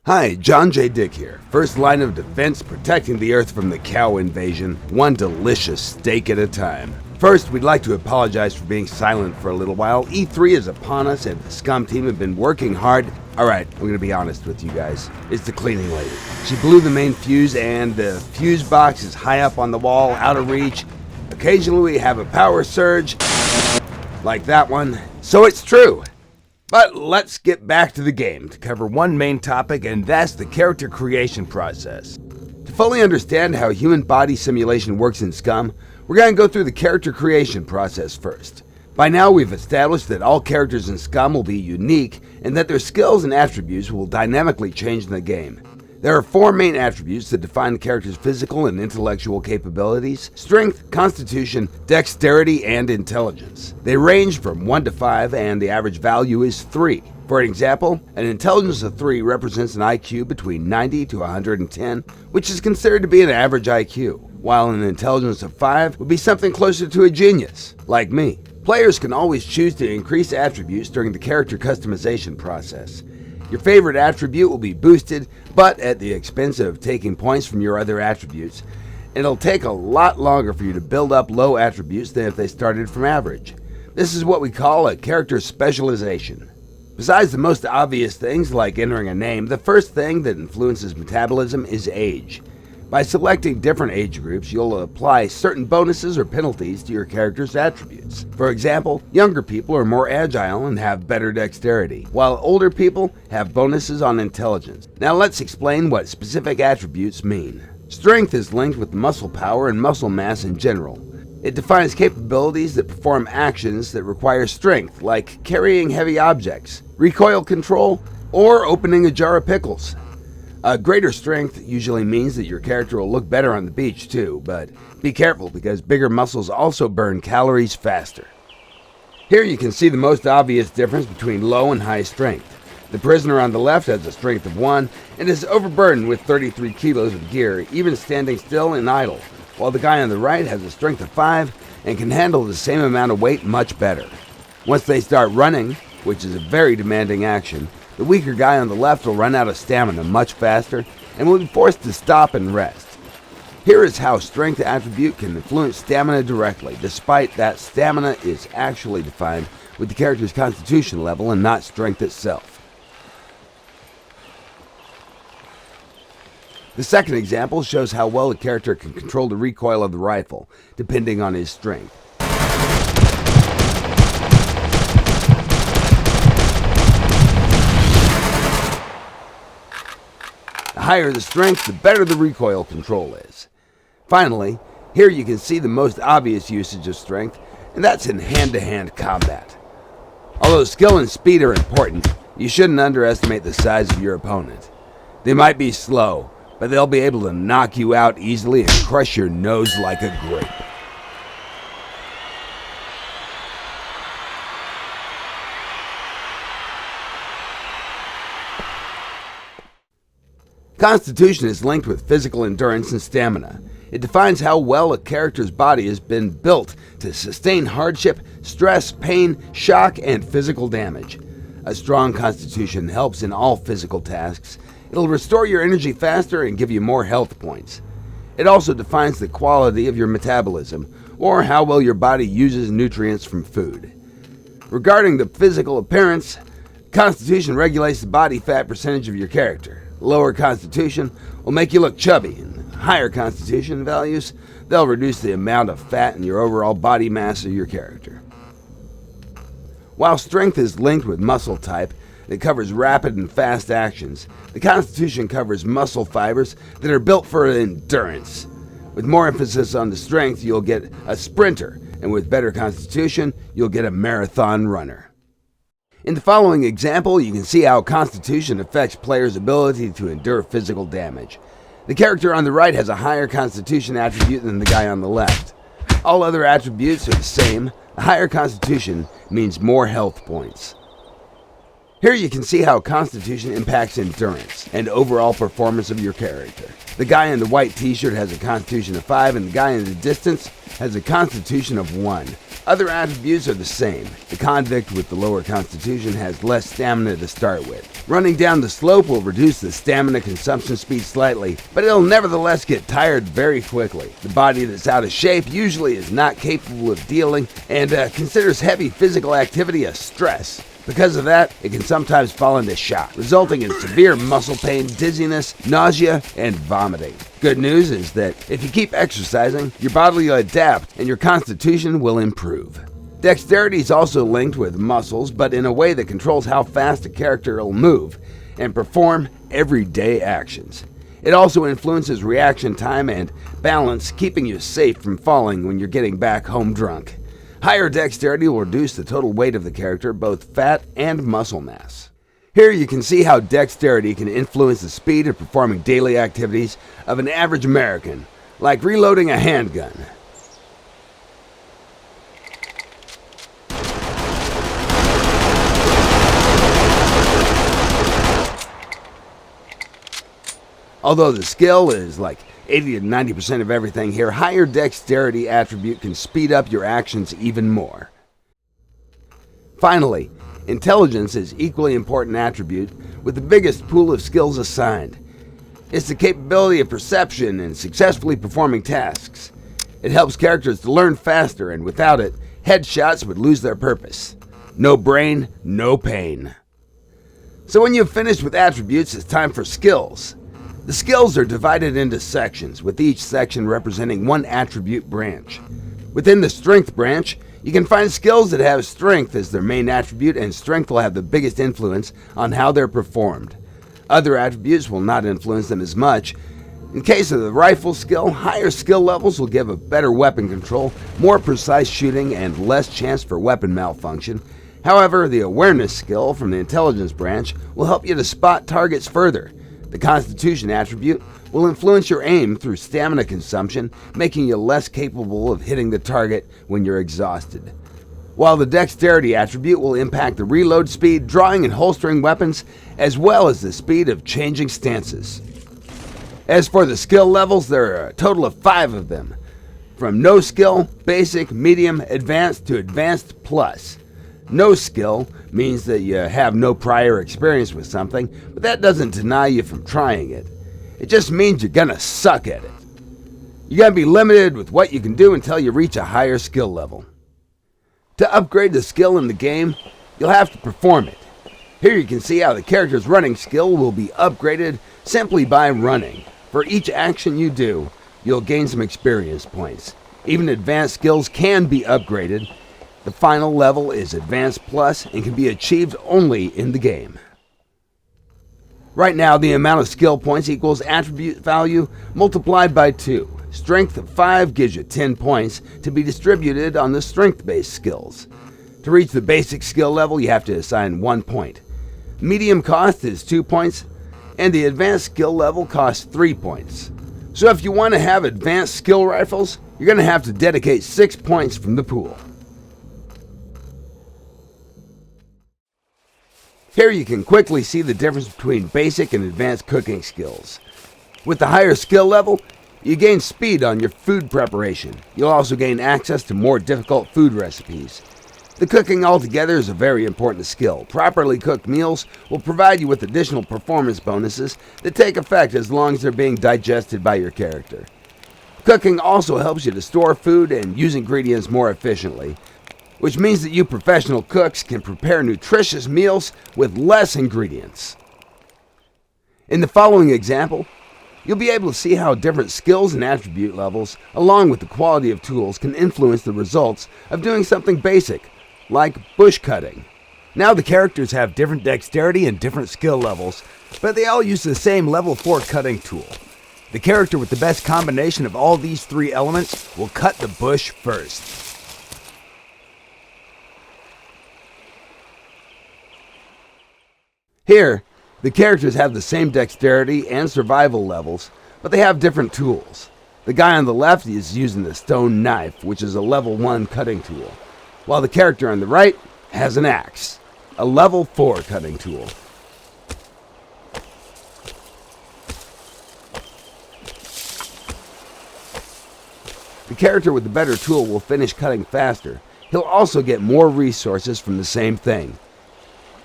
Hi, John J. Dick here. First line of defense, protecting the Earth from the cow invasion, one delicious steak at a time. First, we'd like to apologize for being silent for a little while. E3 is upon us and the SCUM team have been working hard. Alright, I'm gonna be honest with you guys. It's the cleaning lady. She blew the main fuse and the fuse box is high up on the wall, out of reach. Occasionally we have a power surge, like that one. So it's true. But let's get back to the game to cover one main topic, and that's the character creation process. To fully understand how human body simulation works in SCUM, we're going to go through the character creation process first. By now we've established that all characters in SCUM will be unique and that their skills and attributes will dynamically change in the game. There are four main attributes that define the character's physical and intellectual capabilities: strength, constitution, dexterity, and intelligence. They range from 1 to 5 and the average value is 3. For example, an intelligence of 3 represents an IQ between 90 to 110, which is considered to be an average IQ, while an intelligence of 5 would be something closer to a genius, like me. Players can always choose to increase attributes during the character customization process. Your favorite attribute will be boosted, but at the expense of taking points from your other attributes. It'll take a lot longer for you to build up low attributes than if they started from average. This is what we call a character specialization. Besides the most obvious things like entering a name, the first thing that influences metabolism is age. By selecting different age groups, you'll apply certain bonuses or penalties to your character's attributes. For example, younger people are more agile and have better dexterity, while older people have bonuses on intelligence. Now let's explain what specific attributes mean. Strength is linked with muscle power and muscle mass in general. It defines capabilities that perform actions that require strength, like carrying heavy objects, recoil control, or opening a jar of pickles. A greater strength usually means that your character will look better on the beach too, but be careful because bigger muscles also burn calories faster. Here you can see the most obvious difference between low and high strength. The prisoner on the left has a strength of 1 and is overburdened with 33 kilos of gear, even standing still and idle, while the guy on the right has a strength of 5 and can handle the same amount of weight much better. Once they start running, which is a very demanding action, the weaker guy on the left will run out of stamina much faster and will be forced to stop and rest. Here is how strength attribute can influence stamina directly, despite that stamina is actually defined with the character's constitution level and not strength itself. The second example shows how well a character can control the recoil of the rifle, depending on his strength. The higher the strength, the better the recoil control is. Finally, here you can see the most obvious usage of strength, and that's in hand-to-hand combat. Although skill and speed are important, you shouldn't underestimate the size of your opponent. They might be slow, but they'll be able to knock you out easily and crush your nose like a grape. Constitution is linked with physical endurance and stamina. It defines how well a character's body has been built to sustain hardship, stress, pain, shock, and physical damage. A strong constitution helps in all physical tasks. It'll restore your energy faster and give you more health points. It also defines the quality of your metabolism, or how well your body uses nutrients from food. Regarding the physical appearance, constitution regulates the body fat percentage of your character. Lower constitution will make you look chubby, and higher constitution values, they'll reduce the amount of fat in your overall body mass of your character. While strength is linked with muscle type that covers rapid and fast actions, the constitution covers muscle fibers that are built for endurance. With more emphasis on the strength, you'll get a sprinter, and with better constitution, you'll get a marathon runner. In the following example, you can see how constitution affects players' ability to endure physical damage. The character on the right has a higher constitution attribute than the guy on the left. All other attributes are the same. A higher constitution means more health points. Here you can see how constitution impacts endurance and overall performance of your character. The guy in the white t-shirt has a constitution of 5 and the guy in the distance has a constitution of 1. Other attributes are the same. The convict with the lower constitution has less stamina to start with. Running down the slope will reduce the stamina consumption speed slightly, but it'll nevertheless get tired very quickly. The body that's out of shape usually is not capable of dealing and considers heavy physical activity a stress. Because of that, it can sometimes fall into shock, resulting in severe muscle pain, dizziness, nausea, and vomiting. Good news is that if you keep exercising, your body will adapt and your constitution will improve. Dexterity is also linked with muscles, but in a way that controls how fast a character will move and perform everyday actions. It also influences reaction time and balance, keeping you safe from falling when you're getting back home drunk. Higher dexterity will reduce the total weight of the character, both fat and muscle mass. Here you can see how dexterity can influence the speed of performing daily activities of an average American, like reloading a handgun. Although the skill is like 80 to 90% of everything here, higher dexterity attribute can speed up your actions even more. Finally, intelligence is equally important attribute with the biggest pool of skills assigned. It's the capability of perception and successfully performing tasks. It helps characters to learn faster, and without it, headshots would lose their purpose. No brain, no pain. So when you've finished with attributes, it's time for skills. The skills are divided into sections, with each section representing one attribute branch. Within the strength branch, you can find skills that have strength as their main attribute, and strength will have the biggest influence on how they're performed. Other attributes will not influence them as much. In case of the rifle skill, higher skill levels will give a better weapon control, more precise shooting, and less chance for weapon malfunction. However, the awareness skill from the intelligence branch will help you to spot targets further. The Constitution attribute will influence your aim through stamina consumption, making you less capable of hitting the target when you're exhausted. While the Dexterity attribute will impact the reload speed, drawing and holstering weapons, as well as the speed of changing stances. As for the skill levels, there are a total of 5 of them, from no skill, basic, medium, advanced to advanced plus. No skill means that you have no prior experience with something, but that doesn't deny you from trying it. It just means you're gonna suck at it. You're gonna be limited with what you can do until you reach a higher skill level. To upgrade the skill in the game, you'll have to perform it. Here you can see how the character's running skill will be upgraded simply by running. For each action you do, you'll gain some experience points. Even advanced skills can be upgraded. The final level is Advanced Plus and can be achieved only in the game. Right now, the amount of skill points equals attribute value multiplied by 2. Strength of 5 gives you 10 points to be distributed on the strength-based skills. To reach the basic skill level, you have to assign 1 point. Medium cost is 2 points, and the advanced skill level costs 3 points. So if you want to have advanced skill rifles, you're going to have to dedicate 6 points from the pool. Here you can quickly see the difference between basic and advanced cooking skills. With the higher skill level, you gain speed on your food preparation. You'll also gain access to more difficult food recipes. The cooking altogether is a very important skill. Properly cooked meals will provide you with additional performance bonuses that take effect as long as they're being digested by your character. Cooking also helps you to store food and use ingredients more efficiently, which means that you professional cooks can prepare nutritious meals with less ingredients. In the following example, you'll be able to see how different skills and attribute levels, along with the quality of tools, can influence the results of doing something basic, like bush cutting. Now the characters have different dexterity and different skill levels, but they all use the same level 4 cutting tool. The character with the best combination of all these 3 elements will cut the bush first. Here, the characters have the same dexterity and survival levels, but they have different tools. The guy on the left is using the stone knife, which is a level 1 cutting tool, while the character on the right has an axe, a level 4 cutting tool. The character with the better tool will finish cutting faster. He'll also get more resources from the same thing.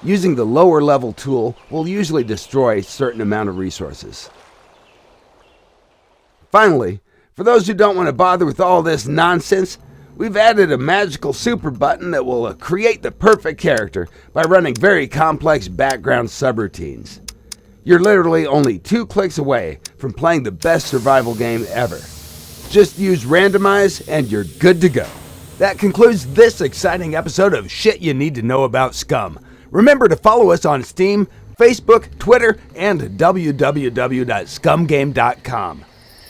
Using the lower level tool will usually destroy a certain amount of resources. Finally, for those who don't want to bother with all this nonsense, we've added a magical super button that will create the perfect character by running very complex background subroutines. You're literally only 2 clicks away from playing the best survival game ever. Just use randomize and you're good to go. That concludes this exciting episode of Shit You Need to Know About SCUM. Remember to follow us on Steam, Facebook, Twitter, and www.scumgame.com.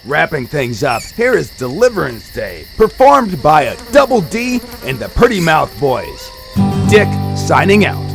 Wrapping things up, here is Deliverance Day, performed by a Double D and the Pretty Mouth Boys. Dick signing out.